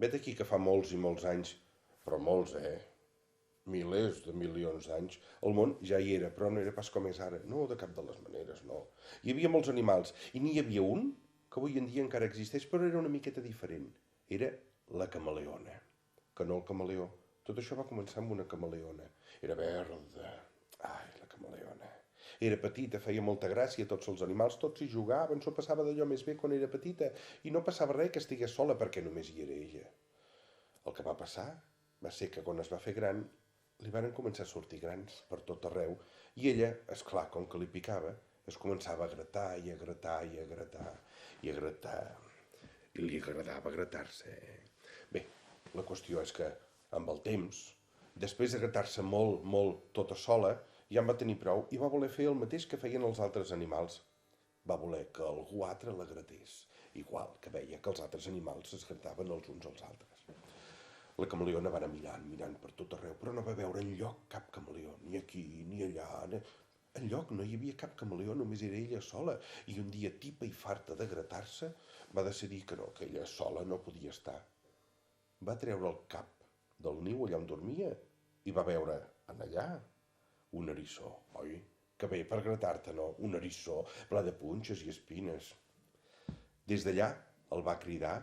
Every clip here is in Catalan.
Vet aquí que fa molts i molts anys, però molts, milers de milions d'anys, el món ja hi era, però no era pas com és ara. No, de cap de les maneres, no. Hi havia molts animals, i n'hi havia un que avui en dia encara existeix, però era una miqueta diferent. Era la camaleona, que no el camaleó. Tot això va començar amb una camaleona. Era verda. Ai, la camaleona. Era petita, feia molta gràcia a tots els animals, tots hi jugaven, s'ho passava d'allò més bé quan era petita, i no passava res que estigués sola perquè només hi era ella. El que va passar va ser que quan es va fer gran, li van començar a sortir grans per tot arreu, i ella, és clar, com que li picava, es començava a gratar i a gratar i a gratar i a gratar. I li agradava gratar-se. Bé, la qüestió és que, amb el temps, després de gratar-se molt, molt, tota sola, ja en va tenir prou i va voler fer el mateix que feien els altres animals. Va voler que algú altre la gratés, igual que veia que els altres animals es grataven els uns als altres. La camaleona va anar mirant, mirant per tot arreu, però no va veure enlloc cap camaleó, ni aquí, ni allà. Enlloc no hi havia cap camaleó, només era ella sola, i un dia, tipa i farta de gratar-se, va decidir que no, que ella sola no podia estar. Va treure el cap del niu allà on dormia i va veure en allà un eriçó, oi? Que bé per gratar-te, no? Un eriçó ple de punxes i espines. Des d'allà el va cridar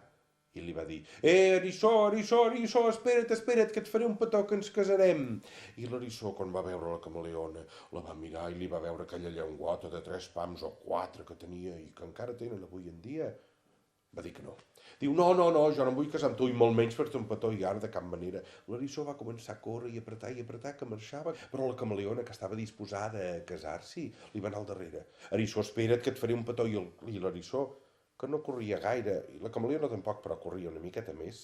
i li va dir: eriçó, eriçó, eriçó, espera't, espera't, que et faré un petó que ens casarem. I l'eriçó, quan va veure la camaleona, la va mirar i li va veure aquella llengüota de 3 pams o 4 que tenia i que encara tenen avui en dia. Va dir que no. Diu, no, no, no, jo no em vull casar amb tu i molt menys fer-te un petó i ara de cap manera. L'eriçó va començar a córrer i apretar, que marxava, però la camaleona, que estava disposada a casar-s'hi, li va anar al darrere. Eriçó, espera't que et faré un petó. I l'eriçó, que no corria gaire, i la camaleona tampoc, però corria una miqueta més,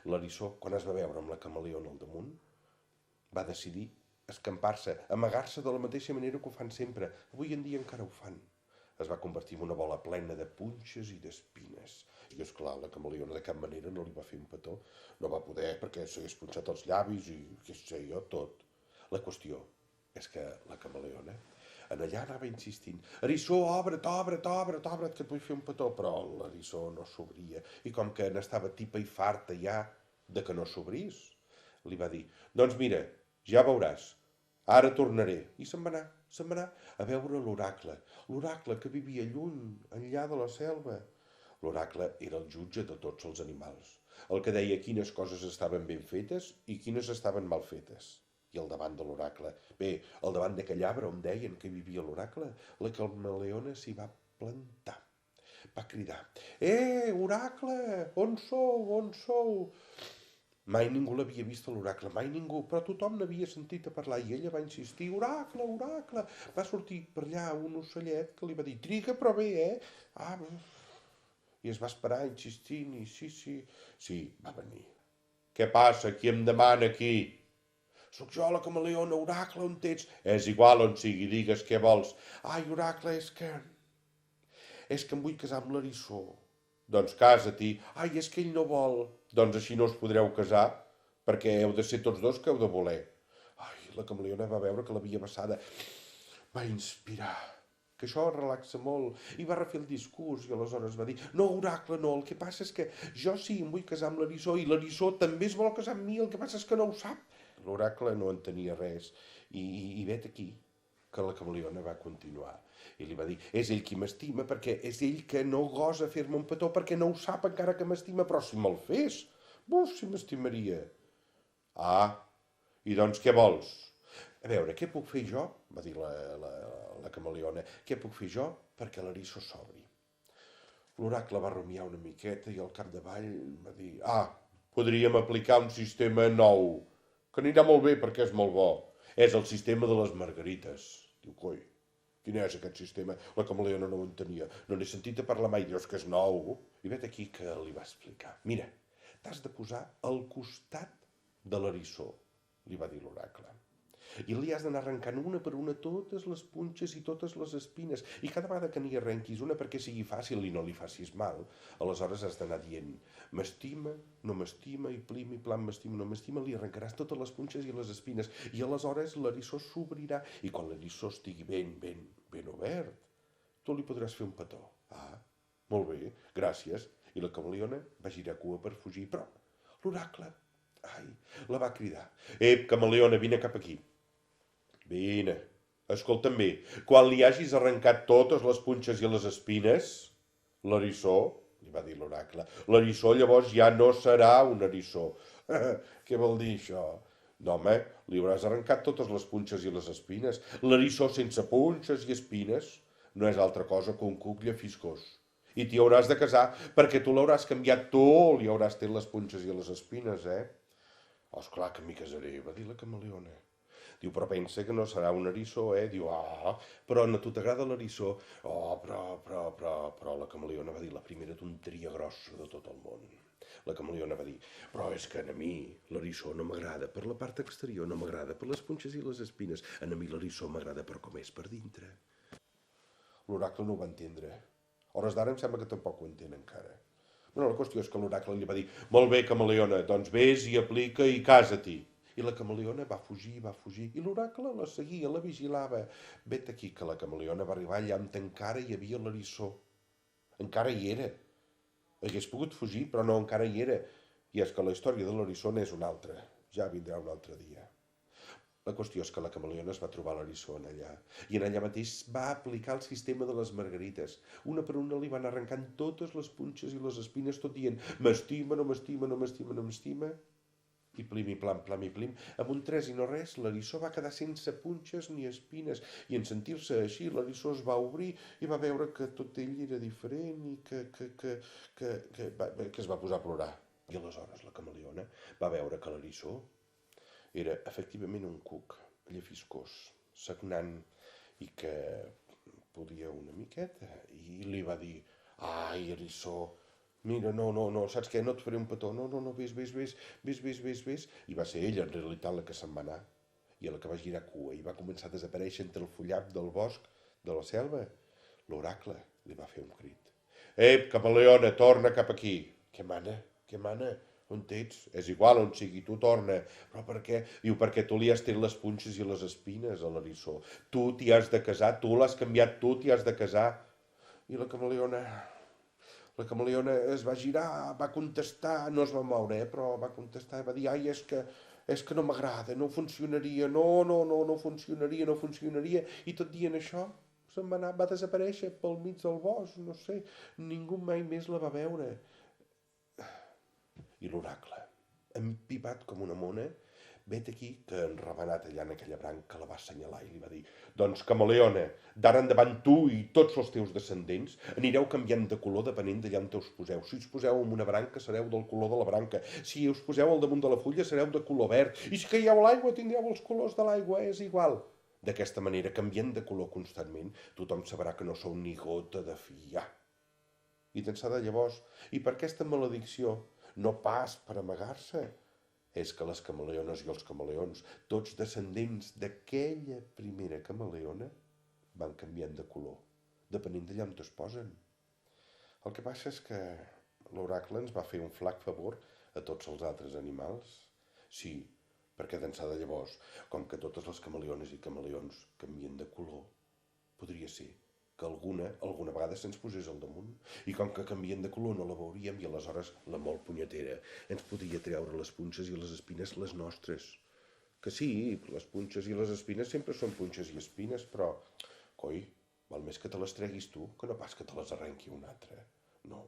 l'eriçó, quan es va veure amb la camaleona al damunt, va decidir escampar-se, amagar-se de la mateixa manera que ho fan sempre. Avui en dia encara ho fan. Es va convertir en una bola plena de punxes i d'espines. I, esclar, la camaleona de cap manera no li va fer un petó. No va poder perquè s'hagués punxat els llavis i què sé jo, tot. La qüestió és que la camaleona en allà anava insistint: eriçó, obre't, obre't, obre't, obre't, que et vull fer un petó. Però l'eriçó no s'obria. I com que n'estava tipa i farta ja de que no s'obrís, li va dir: doncs mira, ja veuràs, ara tornaré. I se'n va anar a veure l'oracle que vivia lluny, enllà de la selva. L'oracle era el jutge de tots els animals, el que deia quines coses estaven ben fetes i quines estaven mal fetes. I al davant de l'oracle, al davant d'aquell arbre on deien que vivia l'oracle, la camaleona s'hi va plantar. Va cridar: oracle, on sou, on sou? Mai ningú l'havia vist a l'oracle, mai ningú, però tothom n'havia sentit a parlar i ella va insistir: oracle, oracle. Va sortir per allà un ocellet que li va dir: triga però bé, Ah, i es va esperar insistint i sí, va venir. Què passa? Qui em demana aquí? Soc jo, la camaleona, oracle, on ets? És igual on sigui, digues què vols. Ai, oracle, és que em vull casar amb l'eriçó. Doncs casa-t'hi. Ai, és que ell no vol. Doncs així no us podreu casar, perquè heu de ser tots dos que heu de voler. Ai, la camaleona va veure que l'havia vessada. Va inspirar, que això relaxa molt, i va refer el discurs, i aleshores va dir: no, oracle, no, el que passa és que jo sí em vull casar amb l'eriçó, i l'eriçó també es vol casar amb mi, el que passa és que no ho sap. L'oracle no entenia res, i vet aquí que la camaleona va continuar i li va dir: és ell qui m'estima, perquè és ell que no gosa fer-me un petó perquè no ho sap encara que m'estima, però si me'l fes, si m'estimaria. Ah, i doncs què vols? A veure, què puc fer jo? Va dir la camaleona. Què puc fer jo perquè l'eriçó s'obri? L'oracle va rumiar una miqueta i al capdavall va dir: podríem aplicar un sistema nou, que anirà molt bé perquè és molt bo. És el sistema de les margarites. Diu, coi, quin és aquest sistema? La camaleona no ho entenia. No n'he sentit a parlar mai. Dius que és nou. I vet aquí que li va explicar. Mira, t'has de posar al costat de l'eriçó, li va dir l'oracle. I li has d'anar arrencant una per una totes les punxes i totes les espines. I cada vegada que n'hi arrenquis una perquè sigui fàcil i no li facis mal, aleshores has d'anar dient: m'estima, no m'estima, i plim i plam, m'estima, no m'estima, li arrencaràs totes les punxes i les espines. I aleshores l'eriçó s'obrirà. I quan l'eriçó estigui ben obert, tu li podràs fer un petó. Molt bé, gràcies. I la camaleona va girar cua per fugir, però L'oracle, ai, la va cridar. Ep, camaleona, vine cap aquí. Vine. Escolta'm bé, quan li hagis arrencat totes les punxes i les espines, l'eriçó, li va dir l'oracle, l'eriçó llavors ja no serà un eriçó. Què vol dir això? No, home, li hauràs arrencat totes les punxes i les espines. L'eriçó sense punxes i espines no és altra cosa que un cuc llefiscós. I t'hi hauràs de casar, perquè tu l'hauràs canviat tu, li hauràs tret les punxes i les espines, eh? Oh, esclar que m'hi casaré, va dir la camaleona. Diu, però pensa que no serà un eriçó, eh? Diu, però a tu t'agrada l'eriçó? Oh, però, la camaleona va dir la primera tonteria grossa de tot el món. La camaleona va dir, però és que a mi l'eriçó no m'agrada per la part exterior, no m'agrada per les punxes i les espines. A mi l'eriçó m'agrada per com és per dintre. L'oracle no ho va entendre. A hores d'ara em sembla que tampoc ho entén encara. Bueno, la qüestió és que l'oracle li va dir, molt bé, camaleona, doncs vés i aplica i casa-t'hi. I la camaleona va fugir, i l'oracle la seguia, la vigilava. Vet aquí que la camaleona va arribar allà on encara hi havia l'eriçó. Encara hi era. Hagués pogut fugir, però no, encara hi era. I és que la història de l'eriçó n'és una altra. Ja vindrà un altre dia. La qüestió és que la camaleona es va trobar l'eriçó en allà, i en allà mateix va aplicar el sistema de les margarites. Una per una li van arrencant totes les punxes i les espines, tot dient m'estima, no m'estima, no m'estima, no m'estima. I plim i plam i plim, amb un tres i no res, l'eriçó va quedar sense punxes ni espines, i en sentir-se així l'eriçó es va obrir i va veure que tot ell era diferent i que es va posar a plorar. I aleshores la camaleona va veure que l'eriçó era efectivament un cuc llefiscós, sagnant i que podia una miqueta, i li va dir, ai, eriçó, mira, no, saps què, no et faré un petó, no, vés, i va ser ella en realitat la que se'n va anar, i a la que va girar cua i va començar a desaparèixer entre el fullat del bosc de la selva, l'oracle li va fer un crit. Ep, camaleona, torna cap aquí. Què mana? On ets? És igual on sigui, tu torna. Però per què? Diu, perquè tu li has tret les punxes i les espines a l'eriçó. Tu t'hi has de casar, tu l'has canviat, tu t'hi has de casar. I la camaleona es va girar, va contestar, no es va moure, però va contestar i va dir, ai, és que no m'agrada, no funcionaria, no funcionaria, i tot dient això se'n va anar, va desaparèixer pel mig del bosc, no sé, ningú mai més la va veure. I l'oracle, empipat com una mona, vet aquí que enravenat allà en aquella branca la va assenyalar i li va dir, doncs camaleona, d'ara endavant tu i tots els teus descendents anireu canviant de color depenent d'allà on us poseu. Si us poseu en una branca sereu del color de la branca, si us poseu al damunt de la fulla sereu de color verd, i si caieu a l'aigua tindreu els colors de l'aigua, és igual. D'aquesta manera, canviant de color constantment, tothom sabrà que no sou ni gota de fiar. I d'ençà de llavors, i per aquesta maledicció, no pas per amagar-se, és que les camaleones i els camaleons, tots descendents d'aquella primera camaleona, van canviant de color, depenent d'allà on es posen. El que passa és que l'oracle ens va fer un flac favor a tots els altres animals. Sí, perquè d'ençà de llavors, com que totes les camaleones i camaleons canvien de color, podria ser que alguna vegada se'ns posés al damunt, i com que canvien de color no la veuríem, i aleshores la molt punyetera ens podia treure les punxes i les espines les nostres. Que sí, les punxes i les espines sempre són punxes i espines, però, coi, val més que te les treguis tu que no pas que te les arrenqui un altre. No?